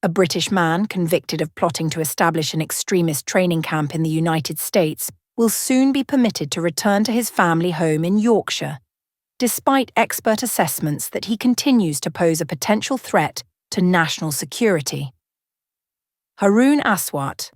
a British man convicted of plotting to establish an extremist training camp in the United States, will soon be permitted to return to his family home in Yorkshire, despite expert assessments that he continues to pose a potential threat to national security. Haroon Aswat,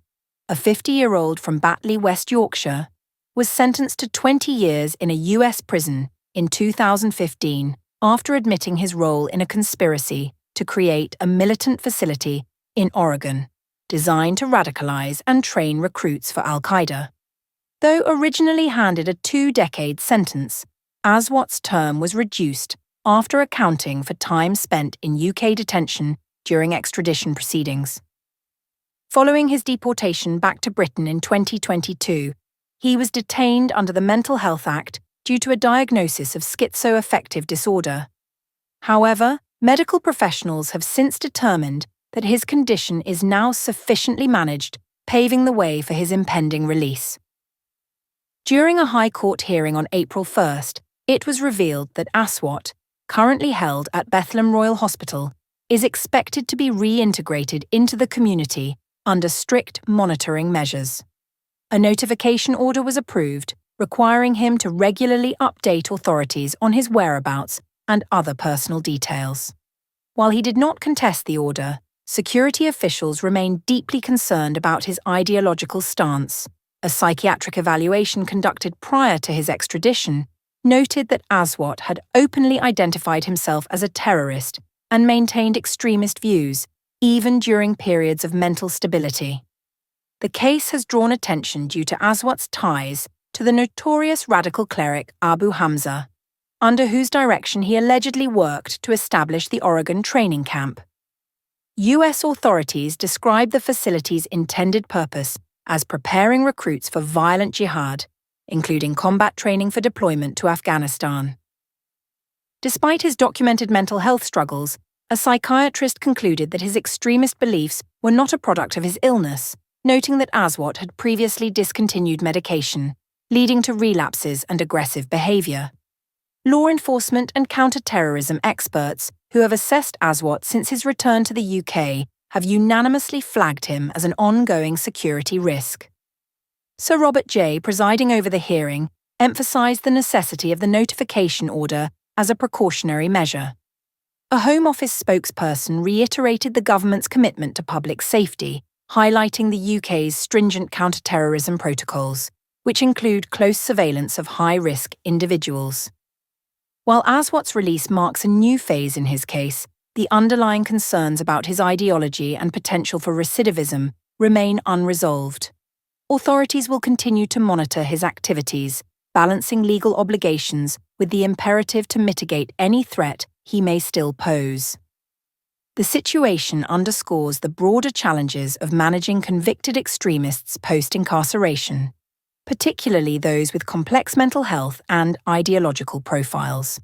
a 50-year-old from Batley, West Yorkshire, was sentenced to 20 years in a US prison in 2015 after admitting his role in a conspiracy to create a militant facility in Oregon, designed to radicalize and train recruits for al-Qaeda. Though originally handed a 2-decade sentence, Aswat's term was reduced after accounting for time spent in UK detention during extradition proceedings. Following his deportation back to Britain in 2022, he was detained under the Mental Health Act due to a diagnosis of schizoaffective disorder. However, medical professionals have since determined that his condition is now sufficiently managed, paving the way for his impending release. During a High Court hearing on April 1st, it was revealed that Aswat, currently held at Bethlehem Royal Hospital, is expected to be reintegrated into the community under strict monitoring measures. A notification order was approved, requiring him to regularly update authorities on his whereabouts and other personal details. While he did not contest the order, security officials remained deeply concerned about his ideological stance. A psychiatric evaluation conducted prior to his extradition noted that Aswat had openly identified himself as a terrorist and maintained extremist views, even during periods of mental stability. The case has drawn attention due to Aswat's ties to the notorious radical cleric Abu Hamza, under whose direction he allegedly worked to establish the Oregon training camp. US authorities described the facility's intended purpose as preparing recruits for violent jihad, including combat training for deployment to Afghanistan. Despite his documented mental health struggles, a psychiatrist concluded that his extremist beliefs were not a product of his illness, noting that Aswat had previously discontinued medication, leading to relapses and aggressive behavior. Law enforcement and counter-terrorism experts who have assessed Aswat since his return to the UK have unanimously flagged him as an ongoing security risk. Sir Robert J., presiding over the hearing, emphasised the necessity of the notification order as a precautionary measure. A Home Office spokesperson reiterated the government's commitment to public safety, highlighting the UK's stringent counter-terrorism protocols, which include close surveillance of high-risk individuals. While Aswat's release marks a new phase in his case, the underlying concerns about his ideology and potential for recidivism remain unresolved. Authorities will continue to monitor his activities, balancing legal obligations with the imperative to mitigate any threat he may still pose. The situation underscores the broader challenges of managing convicted extremists post-incarceration, particularly those with complex mental health and ideological profiles.